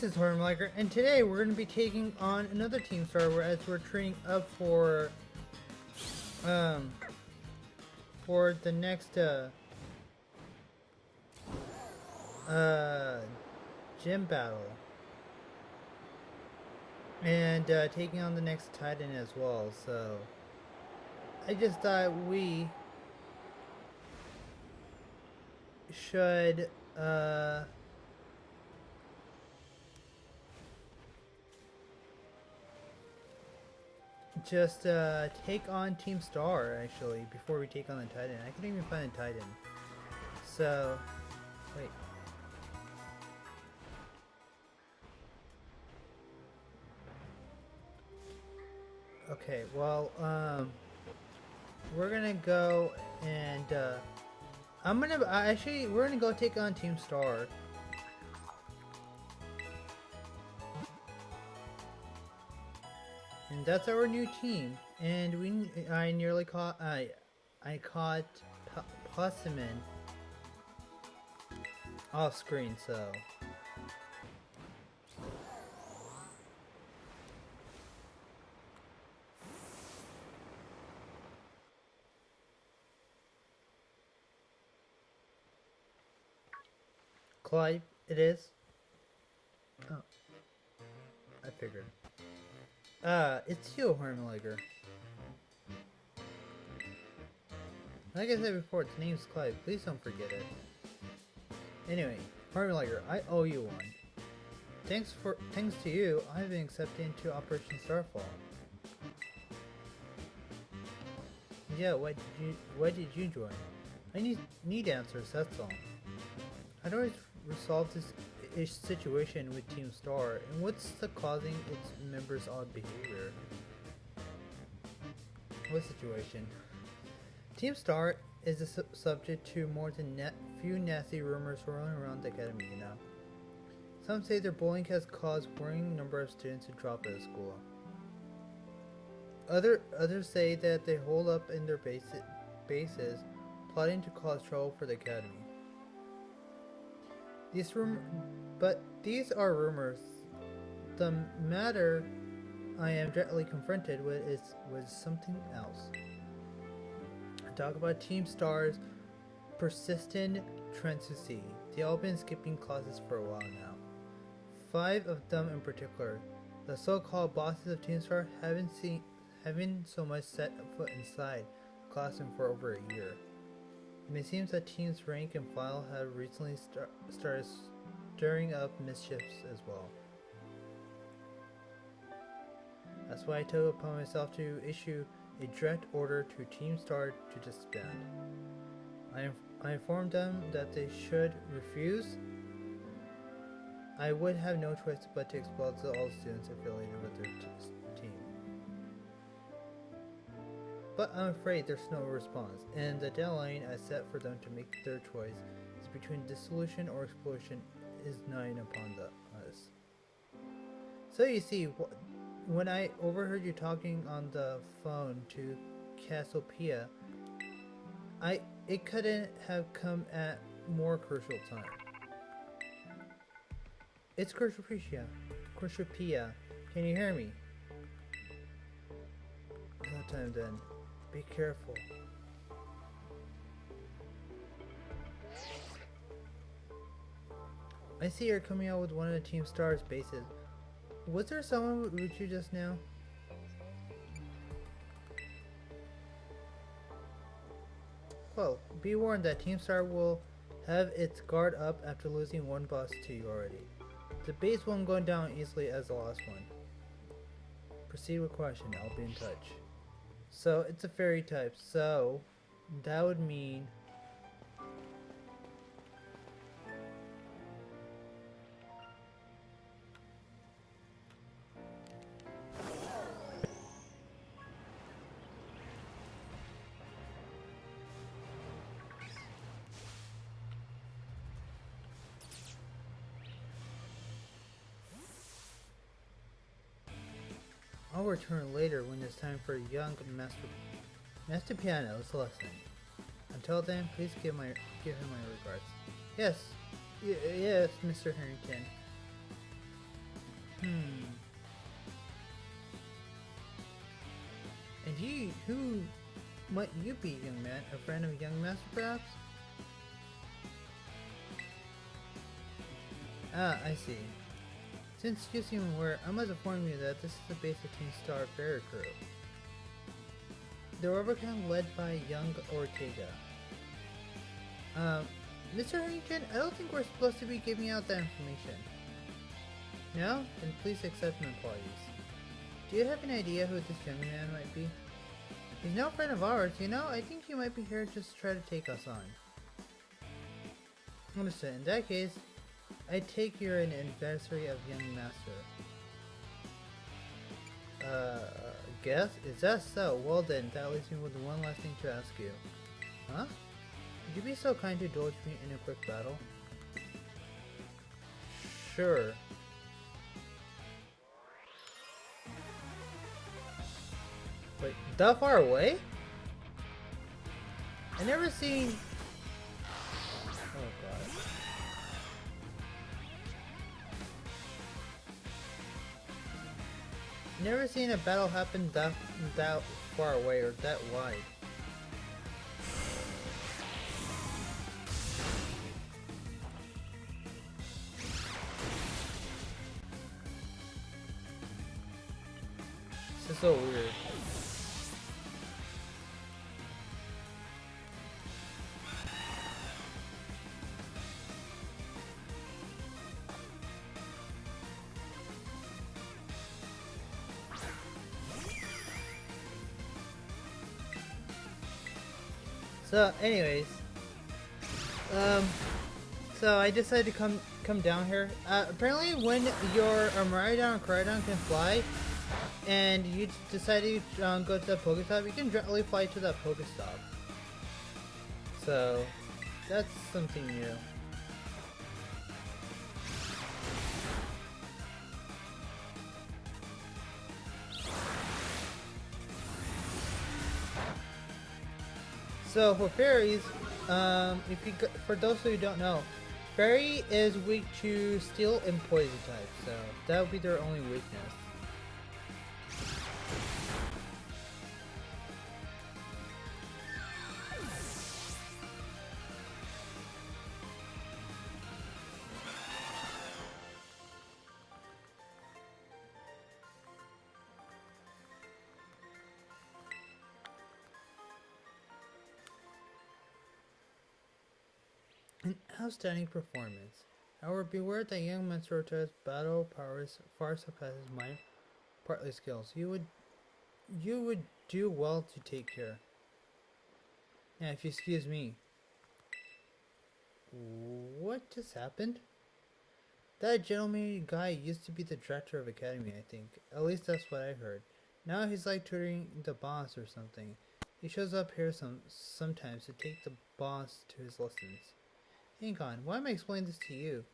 This is Hornliker, and today we're going to be taking on another Team Star as we're training up for the next gym battle, and taking on the next Titan as well. So I just thought we should just take on Team Star actually before we take on the Titan. I couldn't even find a Titan. So wait. Okay, well, we're gonna go and we're gonna go take on Team Star. And that's our new team. And I nearly caught, I caught Pussyman off screen, so. Clive, it is. Oh, I figured. It's you, Hornliker. Like I said before, its name's Clive. Please don't forget it. Anyway, Hornliker, I owe you one. Thanks to you, I've been accepted into Operation Starfall. Yeah, why did you join? I need answers, that's all. How do I resolve this situation with Team Star, and what's the causing its members' odd behavior? What situation? Team Star is subject to more than few nasty rumors swirling around the academy, you know. Some say their bullying has caused a worrying number of students to drop out of school. Others say that they hold up in their bases, plotting to cause trouble for the academy. But these are rumors. The matter I am directly confronted with was something else. Talk about Team Star's persistent transparency. They all been skipping classes for a while now. 5 of them in particular, the so-called bosses of Team Star, haven't so much set a foot inside the classroom for over a year. And it seems that Team's rank and file have recently started stirring up mischiefs as well. That's why I took upon myself to issue a direct order to Team Star to disband. I informed them that they should refuse. I would have no choice but to expel all students affiliated with their team. But I'm afraid there's no response, and the deadline I set for them to make their choice is between dissolution or explosion is nigh upon us. So you see, when I overheard you talking on the phone to Cassiopeia, it couldn't have come at more crucial time. It's Cassiopeia. Can you hear me? That time then. Be careful. I see you're coming out with one of the Team Star's bases. Was there someone with you just now? Well, be warned that Team Star will have its guard up after losing one boss to you already. The base won't go down easily as the last one. Proceed with caution, I'll be in touch. So, it's a fairy type, so that would mean I'll return later when it's time for young Master Piano's lesson. Until then, please give him my regards. Yes, yes, Mr. Harrington. Hmm. And who might you be, young man? A friend of young master, perhaps? Ah, I see. Since you seem aware, I must inform you that this is the base of Team Star Ferry Crew. The Overcam led by young Ortega. Mr. Harrington, I don't think we're supposed to be giving out that information. No? Then please accept my apologies. Do you have an idea who this young man might be? He's no friend of ours, you know? I think he might be here just to try to take us on. Understood. In that case, I take you're an adversary of young master. Guess? Is that so? Well then, that leaves me with one last thing to ask you. Huh? Would you be so kind to indulge me in a quick battle? Sure. Wait, that far away? I never seen... Oh god. Never seen a battle happen that far away or that wide. This is so weird. So, anyways, so I decided to come down here. Apparently, when your Maridon or Caridon can fly, and you decide to go to that Pokestop, you can directly fly to that Pokestop. So, that's something new. So for fairies, for those who don't know, fairy is weak to steel and poison types, so that would be their only weakness. An outstanding performance. However, beware that young Mansorta's battle powers far surpasses mine, partly skills. You would do well to take care. Yeah, if you excuse me. What just happened? That gentleman guy used to be the director of academy, I think. At least that's what I heard. Now he's like tutoring the boss or something. He shows up here sometimes to take the boss to his lessons. Hang on, why am I explaining this to you?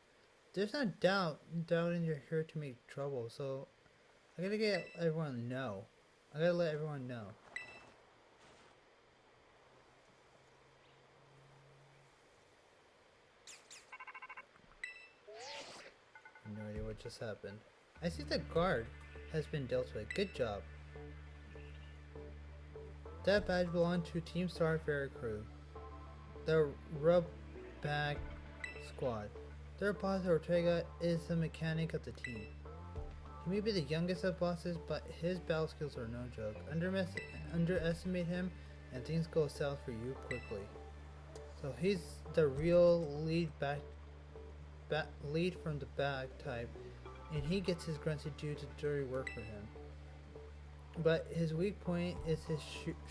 There's no doubting you're here to make trouble, so I gotta get everyone to know. I gotta let everyone know. I have no idea what just happened. I see the guard has been dealt with. Good job. That badge belonged to Team Star Ferry Crew. The Rub Bag Squad. Their boss Ortega is the mechanic of the team. He may be the youngest of bosses, but his battle skills are no joke. Underestimate him and things go south for you quickly. So he's the real lead from the back type, and he gets his grunts to do the dirty work for him. But his weak point is his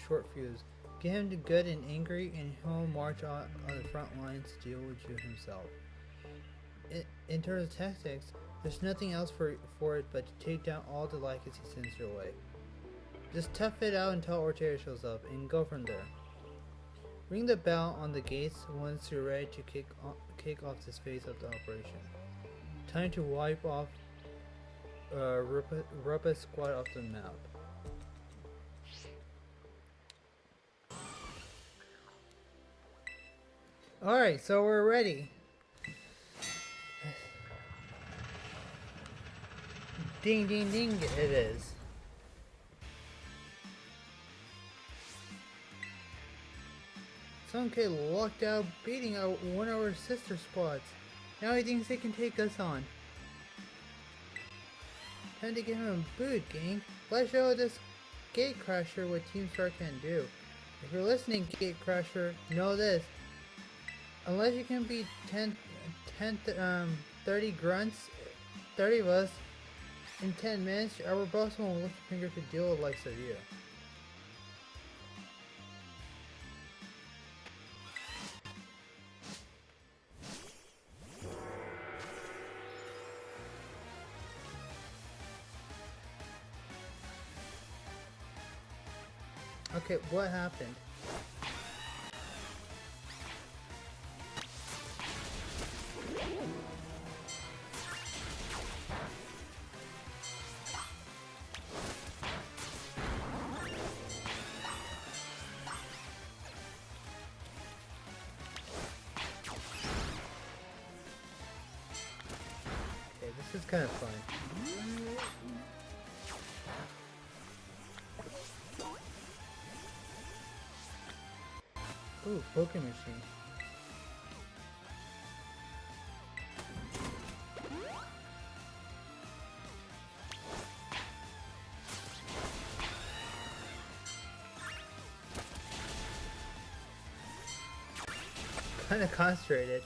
short fuse. Get him to good and angry, and he'll march on the front lines to deal with you himself. In terms of tactics, there's nothing else for it but to take down all the Lycans he sends your way. Just tough it out until Ortega shows up, and go from there. Ring the bell on the gates once you're ready to kick off this phase of the operation. Time to wipe off Rubba Squad off the map. Alright, so we're ready. Ding ding ding it is. Some kid locked out beating out one of our sister squads. Now he thinks he can take us on. Time to give him a boot, gang. Let's show this gatecrasher what Team Star can do. If you're listening, gatecrasher, know this. Unless you can beat 30 grunts, 30 of us, in 10 minutes, our boss won't lift a finger to deal with the likes of you. Okay, what happened? Okay, this is kind of fun. Ooh, Poké Machine. Kinda concentrated.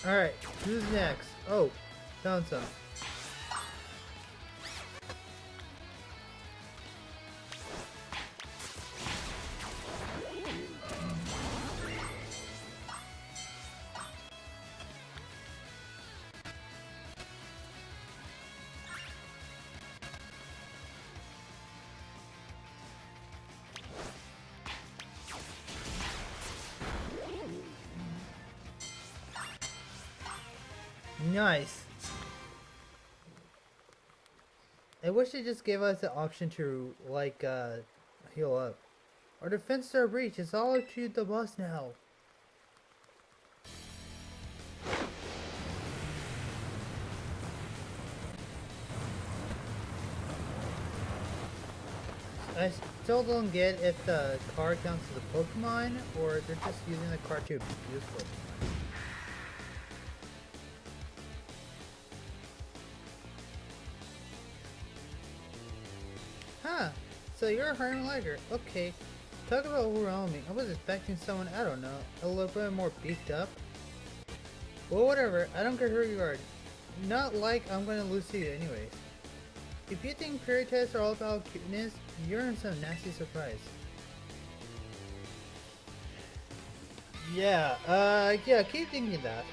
Alright, who's next? Oh, found some. Nice. I wish they just gave us the option to, like, heal up. Our defense are breached. It's all up to the boss now. I still don't get if the car counts as a Pokemon, or they're just using the car to abuse Pokemon. Huh, so you're a Harlem Liger. Okay, talk about overwhelming. I was expecting someone, I don't know, a little bit more beefed up. Well, whatever, I don't care who you are. Not like I'm gonna lose to you anyways. If you think period tests are all about cuteness, you're in some nasty surprise. Yeah, keep thinking that.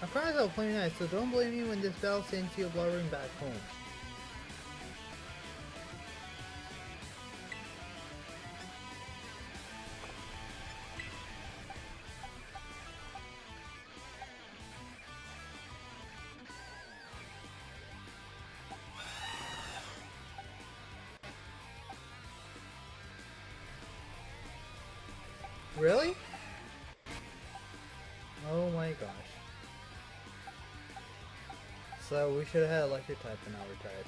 I promise I'll play nice, so don't blame me when this battle sends you blubbering back home. Really? Oh my gosh. So we should have had electric type and now we're tired.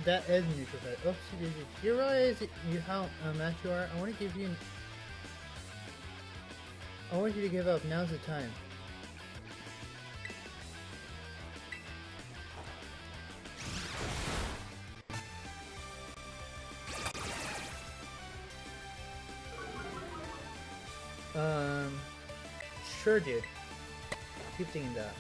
that is neutral side. Oopsie daisy. Do you realize how match you are? I want to give you. I want you to give up. Now's the time. Sure, dude. Keep thinking that.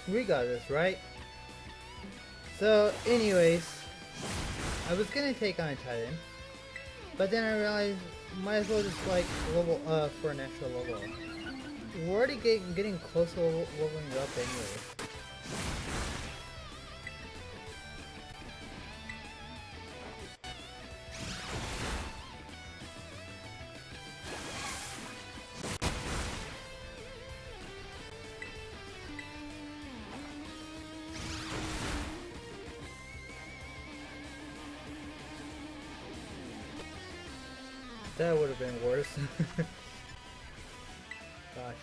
We got this, right? So, anyways, I was gonna take on a Titan, but then I realized might as well just like level up for an extra level. We're already getting close to leveling up anyway. That would have been worse. Gosh.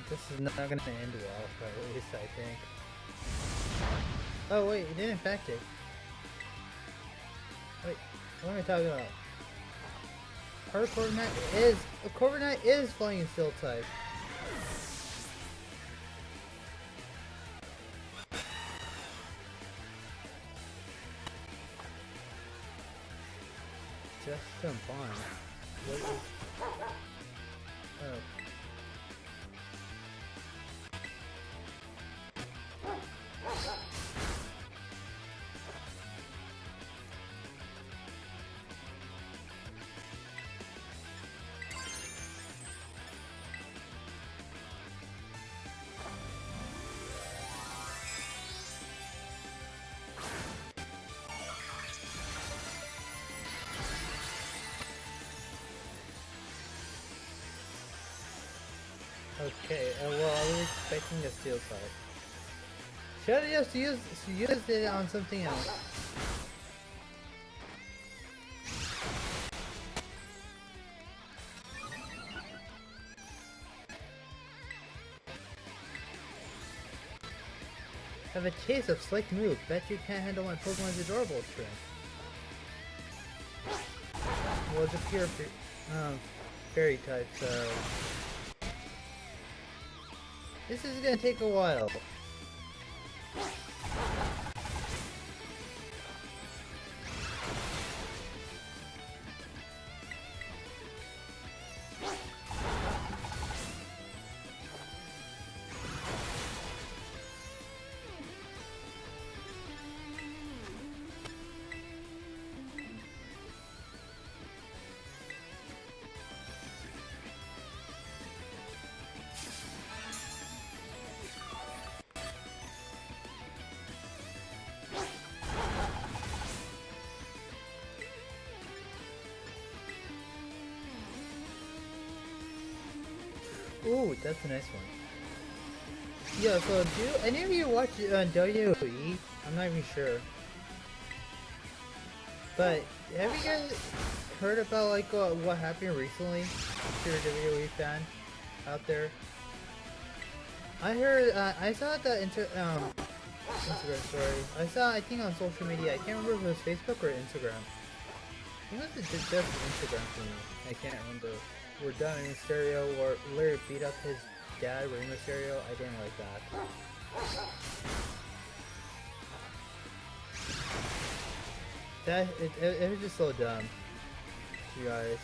This is not gonna end well, at least I think. Oh wait, it did infect it. Wait, what am I talking about? Her Corviknight is flying Steel type. Just jump on. What is... Oh. Okay, well, I was expecting a Steel type. Should I just used it on something else? Have a taste of slick move. Bet you can't handle my Pokemon's adorable trend. Well, it's a pure fairy type, so this is gonna take a while. Ooh, that's a nice one. Yeah, so do any of you watch WWE? I'm not even sure. But have you guys heard about like what happened recently? If you're a WWE fan out there, I heard I saw the Instagram story. I think on social media. I can't remember if it was Facebook or Instagram. He must have just Instagram for me. I can't remember. We're done in stereo or Larry beat up his dad with Remo stereo. I didn't like that. It was just so dumb, you guys.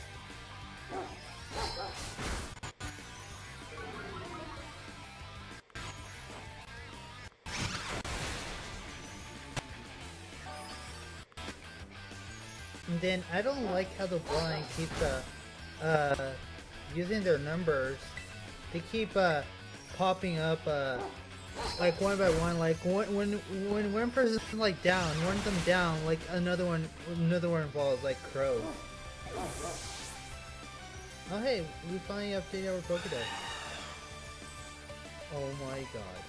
And then I don't like how the blind keep using their numbers. They keep popping up like one by one. Like when one person's like down, one of them down, like another one falls like crows. Oh hey, we finally updated our Pokédex. Oh my god.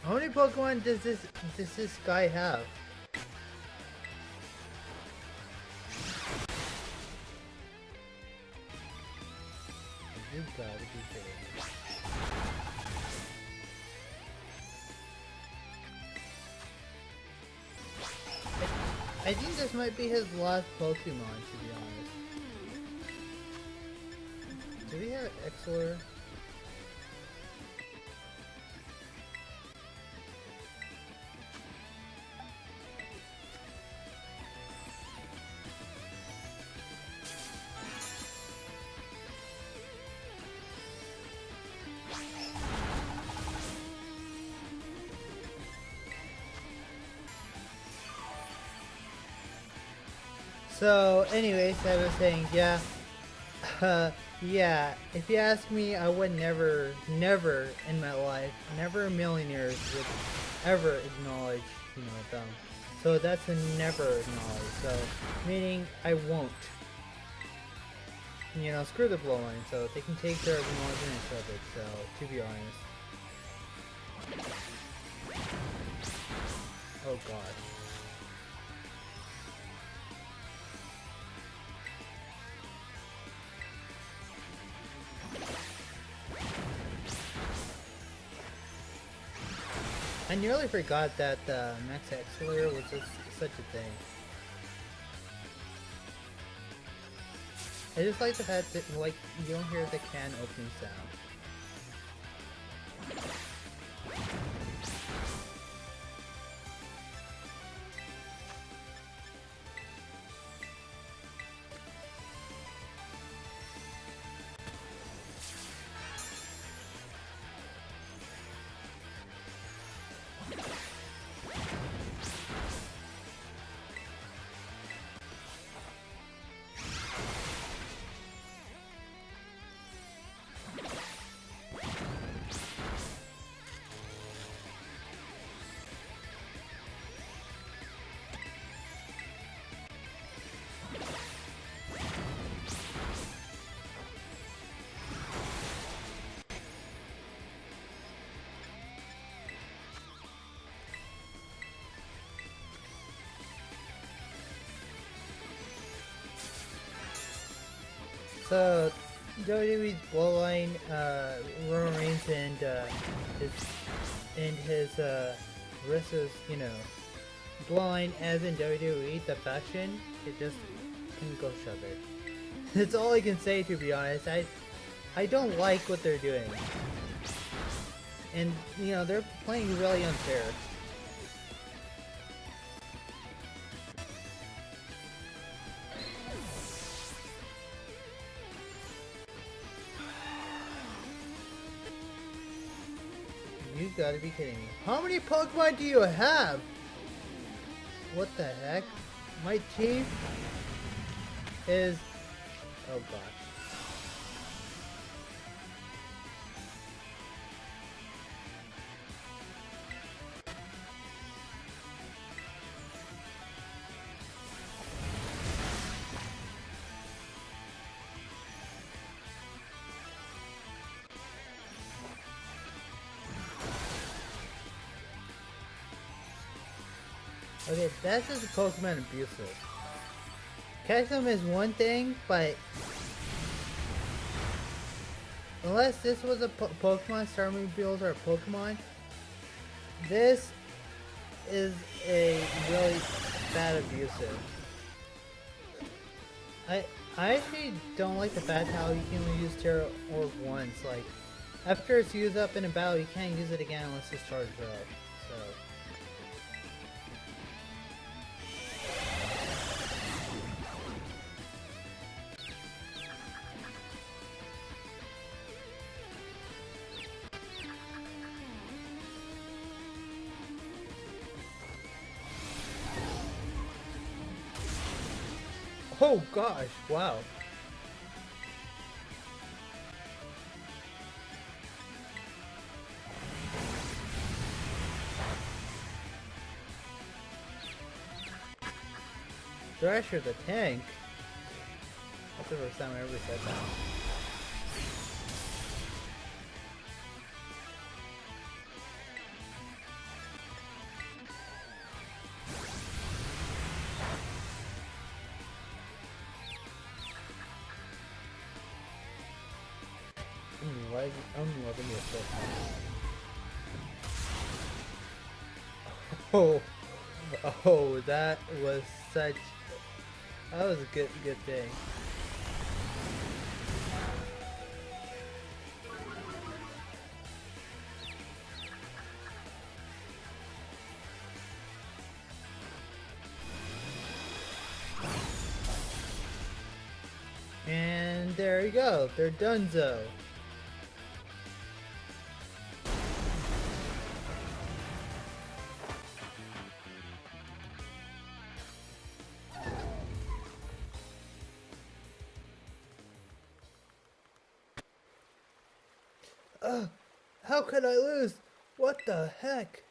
How many Pokemon does this guy have? You gotta be kidding me. I think this might be his last Pokemon, to be honest. Do we have Exlor? So, anyways, I was saying, yeah, yeah, if you ask me, I would never in my life, never a millionaires would ever acknowledge, you know, them. So that's a never acknowledge, so, meaning I won't. You know, screw the blowline, so they can take their acknowledgement of it, so, to be honest. Oh god. I nearly forgot that Max Exlor was just such a thing. I just like the fact that, like, you don't hear the can opening sound. So, WWE's Bloodline, Roman Reigns and his versus, you know, Bloodline as in WWE, the faction, it just can go shove it. That's all I can say, to be honest. I don't like what they're doing. And, you know, they're playing really unfair. You gotta be kidding me. How many Pokemon do you have? What the heck? My team is... Oh gosh. Okay, that's just Pokemon abusive. Catch them is one thing, but unless this was a Pokemon, Starmobiles or a Pokemon, this is a really bad abusive. I I actually don't like the fact how you can only use Terra Orb once. Like, after it's used up in a battle, you can't use it again unless it's charged up. So. Oh gosh, wow. Thrasher the tank? That's the first time I ever said that. I'm loving this so far. Oh, oh, that was such. That was a good thing. And there you go. They're donezo. How could I lose? What the heck?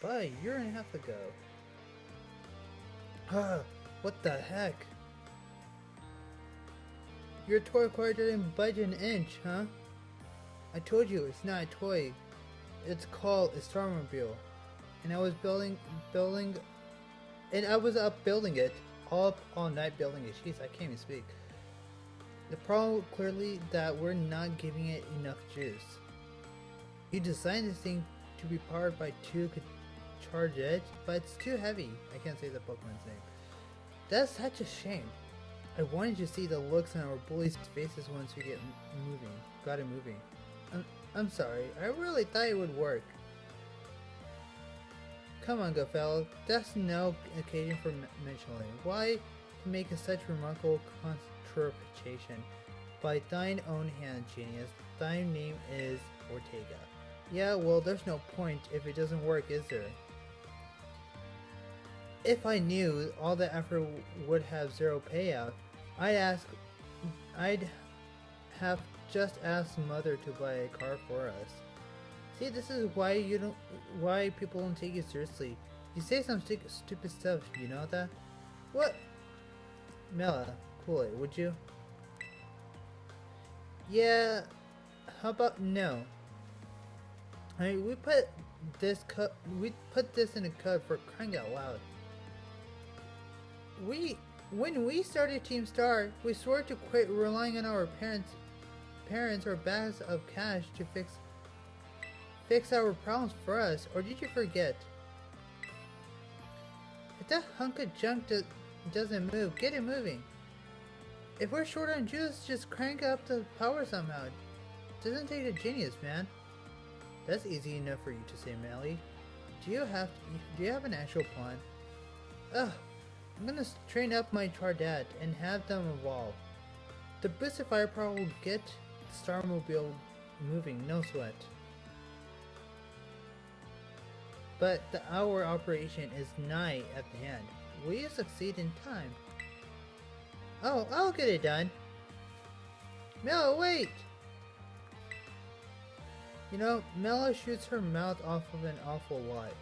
Bye, you're gonna have to go. What the heck? Your toy car didn't budge an inch, huh? I told you, it's not a toy. It's called a Starmobile. And I was up building it. All night building it. Jeez, I can't even speak. The problem clearly that we're not giving it enough juice. You designed this thing to be powered by 2 charge edge, but it's too heavy. I can't say the Pokemon's name. That's such a shame. I wanted to see the looks on our bullies' faces once we got it moving. I'm sorry. I really thought it would work. Come on, good fellow. That's no occasion for mentioning. Why make such remarkable contribution? By thine own hand, genius. Thy name is Ortega. Yeah, well, there's no point if it doesn't work, is there? If I knew all the effort would have zero payout, I'd have just asked Mother to buy a car for us. See, this is why people don't take you seriously. You say some stupid stuff, you know that? What? Mela, cool it, would you? Yeah, how about no? I mean, we put this in a code for crying out loud. When we started Team Star, we swore to quit relying on our parents or bags of cash to fix our problems for us, or did you forget? If that hunk of junk doesn't move, get it moving. If we're short on juice, just crank up the power somehow. It doesn't take a genius, man. That's easy enough for you to say, Melly. Do you have an actual plan? Ugh, I'm gonna train up my Chardad and have them evolve. The boosted firepower will get the Starmobile moving, no sweat. But our operation is nigh at the end. Will you succeed in time? Oh, I'll get it done. No, wait! You know, Mela shoots her mouth off of an awful lot.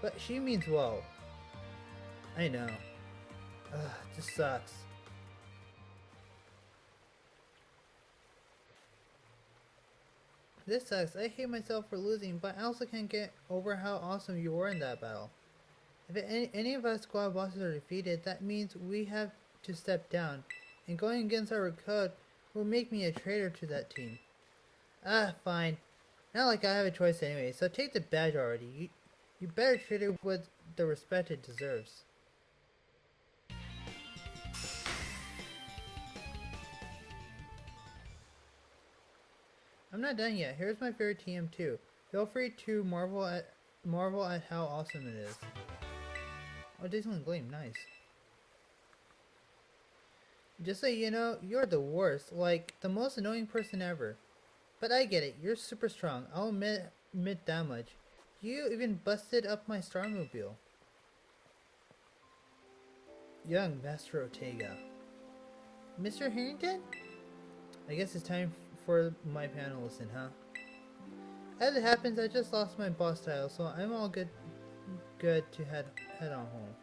But she means well. I know. Ugh, this sucks. This sucks. I hate myself for losing, but I also can't get over how awesome you were in that battle. If any of us squad bosses are defeated, that means we have to step down. And going against our code will make me a traitor to that team. Ah, fine. Not like I have a choice anyway, so take the badge already. You better treat it with the respect it deserves. I'm not done yet. Here's my favorite TM2. Feel free to marvel at how awesome it is. Oh, Disneyland Gleam, nice. Just so you know, you're the worst, like the most annoying person ever. But I get it, you're super strong. I'll admit that much. You even busted up my Starmobile. Young Master Ortega. Mr. Harrington? I guess it's time for my panel listen, huh? As it happens, I just lost my boss title, so I'm all good to head on home.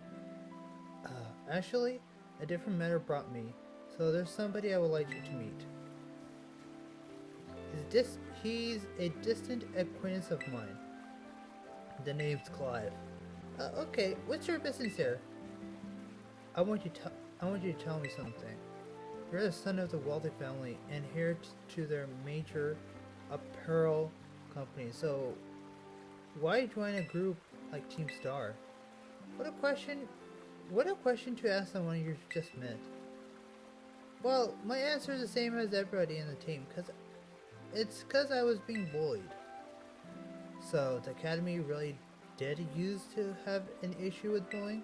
Actually, a different matter brought me, so there's somebody I would like you to meet. He's a distant acquaintance of mine. The name's Clive. Okay, what's your business here? I want you to tell me something. You're the son of the wealthy family and heir to their major apparel company. So, why join a group like Team Star? What a question! What a question to ask someone you just met. Well, my answer is the same as everybody in the team, because I was being bullied. So, the academy really did used to have an issue with bullying?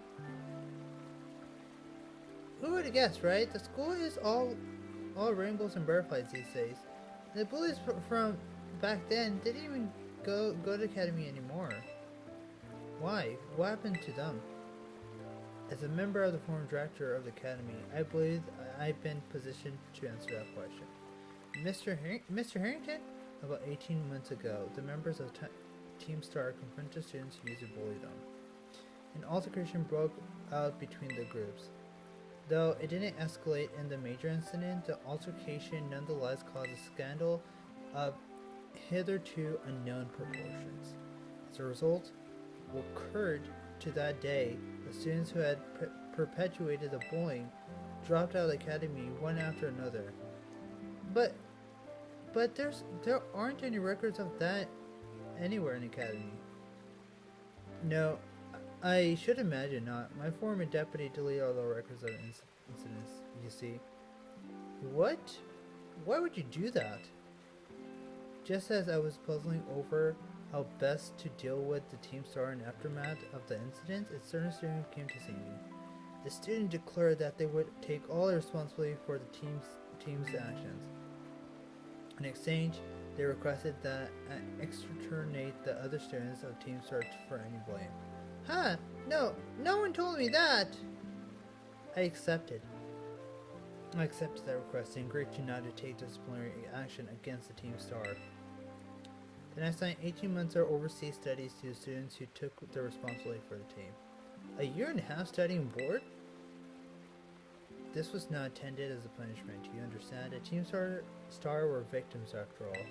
Who would have guessed, right? The school is all rainbows and butterflies these days. The bullies from back then didn't even go to the academy anymore. Why? What happened to them? As a member of the former director of the academy, I believe I've been positioned to answer that question. Mr. Harrington? About 18 months ago, the members of Team Star confronted students who used to bully them. An altercation broke out between the groups. Though it didn't escalate in the major incident, the altercation nonetheless caused a scandal of hitherto unknown proportions. As a result, what occurred to that day, the students who had perpetuated the bullying dropped out of the academy one after another. But there aren't any records of that anywhere in the academy. No, I should imagine not. My former deputy deleted all the records of incidents, you see. What? Why would you do that? Just as I was puzzling over how best to deal with the Team Star in aftermath of the incident, a certain student came to see me. The student declared that they would take all the responsibility for the team's actions. In exchange, they requested that I exterminate the other students of Team Star for any blame. Huh? No one told me that! I accepted that request and agreed to not to take disciplinary action against the Team Star. Then I assigned 18 months of overseas studies to the students who took the responsibility for the team. A year and a half studying board? This was not intended as a punishment, you understand? The Team Star were victims after all.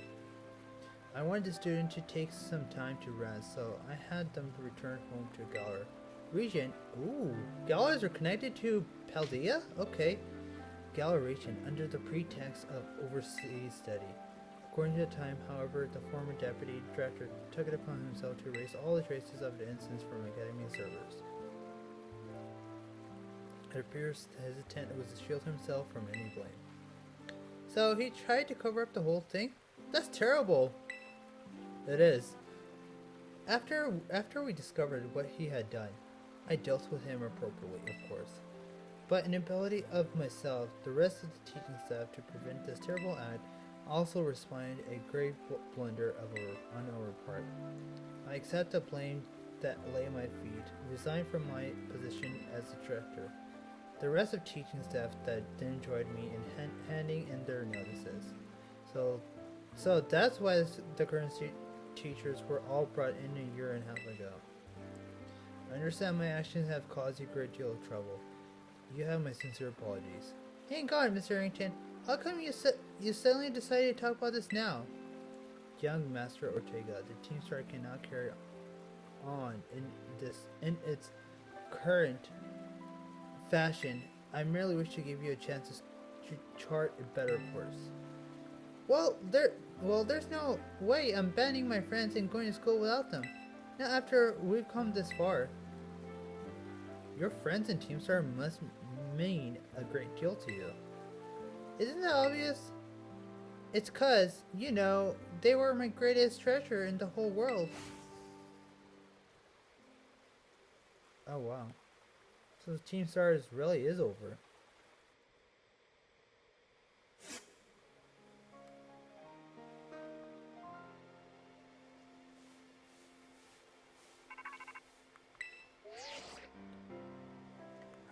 I wanted the student to take some time to rest, so I had them return home to Galar region. Ooh, Galars are connected to Paldea? Okay. Galar region, under the pretext of overseas study. According to the time, however, the former deputy director took it upon himself to erase all the traces of the incidents from Academy servers. It appears the hesitant was to shield himself from any blame. So he tried to cover up the whole thing? That's terrible! It is. After we discovered what he had done, I dealt with him appropriately, of course. But inability of myself, the rest of the teaching staff to prevent this terrible act also responded a grave blunder on our part. I accept the blame that lay at my feet, resigned from my position as the director. The rest of teaching staff that then joined me in handing in their notices. So that's why the current teachers were all brought in a year and a half ago. I understand my actions have caused you a great deal of trouble. You have my sincere apologies. Thank God, Mr. Harrington. How come you suddenly decided to talk about this now? Young Master Ortega, the Team Star cannot carry on in its current fashion. I merely wish to give you a chance to chart a better course. Well, there's no way I'm banning my friends and going to school without them. Now, after we've come this far, your friends in Team Star must mean a great deal to you. Isn't that obvious? It's cause, you know, they were my greatest treasure in the whole world. Oh wow. So Team Stars really is over.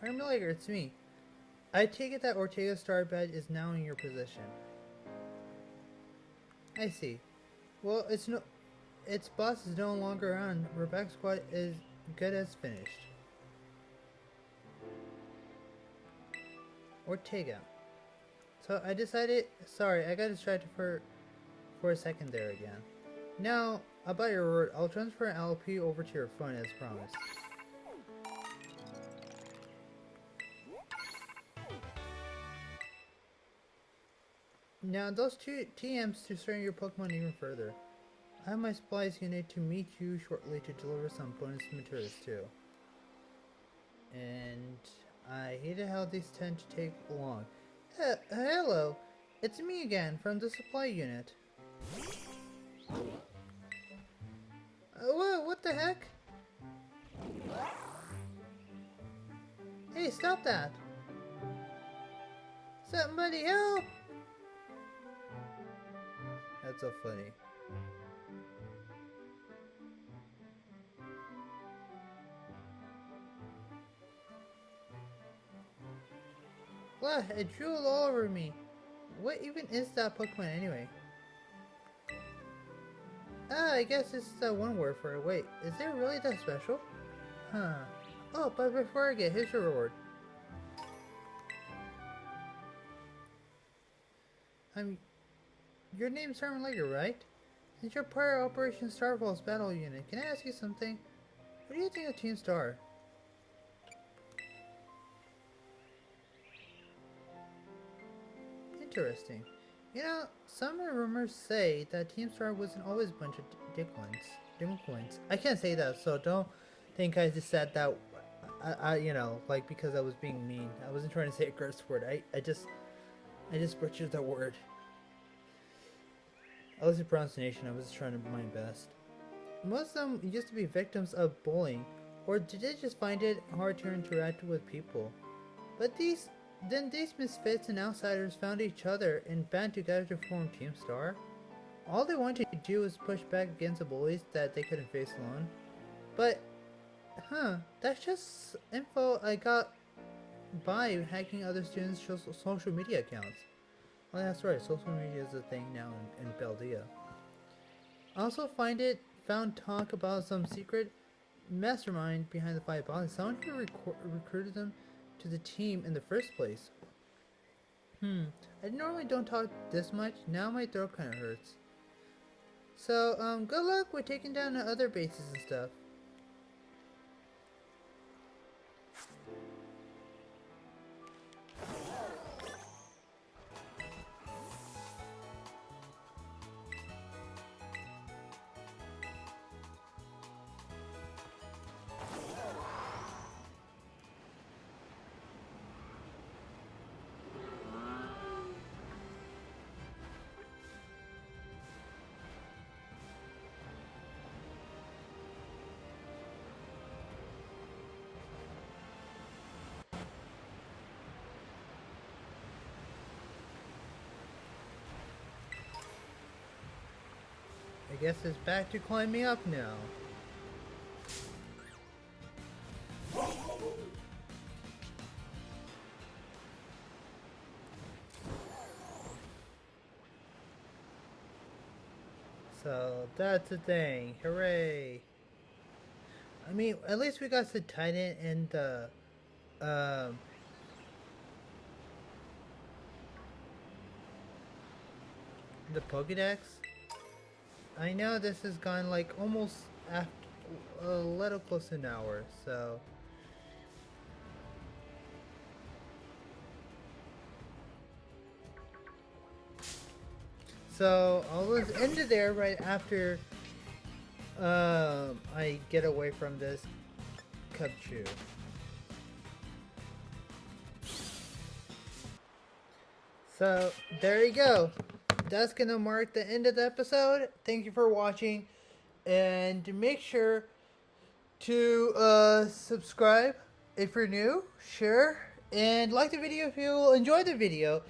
Harmulator, it's me. I take it that Ortega's star badge is now in your possession. I see. Well, its boss is no longer on. Rebecca's squad is good as finished. Ortega. So I decided. Sorry, I got distracted for a second there again. Now, about your word, I'll transfer an LP over to your phone as promised. Now, those two TMs to strengthen your Pokemon even further. I have my supplies unit to meet you shortly to deliver some bonus materials too. And I hate how these tend to take long. Hello, it's me again from the supply unit. Whoa, what the heck? Hey, stop that! Somebody help! That's so funny. Wow, it drooled all over me. What even is that Pokemon anyway? Ah, I guess it's that one word for it. Wait, is it really that special? Huh. Oh, but before I get, here's your reward. Your name's Herman Lager, right? Since you're part of Operation Starfall's battle unit, can I ask you something? What do you think of Team Star? Interesting. You know, some rumors say that Team Star wasn't always a bunch of delinquents. I can't say that, so don't think I just said that. You know, like because I was being mean. I wasn't trying to say a curse word. I just butchered that word. At least the pronunciation, I was just trying to do my best. Most of them used to be victims of bullying, or did they just find it hard to interact with people? But these misfits and outsiders found each other and band together to form Team Star. All they wanted to do was push back against the bullies that they couldn't face alone. But, that's just info I got by hacking other students' social media accounts. Oh, that's right, social media is a thing now in Paldea. I also found talk about some secret mastermind behind the five bodies. Someone who recruited them to the team in the first place. I normally don't talk this much. Now my throat kind of hurts. So, good luck with taking down the other bases and stuff. I guess it's back to climbing up now. So that's the thing. Hooray! I mean, at least we got the Titan and um the Pokédex. I know this has gone like almost after a little close to an hour, so So I'll just end it there right after I get away from this Cubchoo. So there you go. That's gonna mark the end of the episode. Thank you for watching, and make sure to subscribe if you're new, share, and like the video if you enjoyed the video.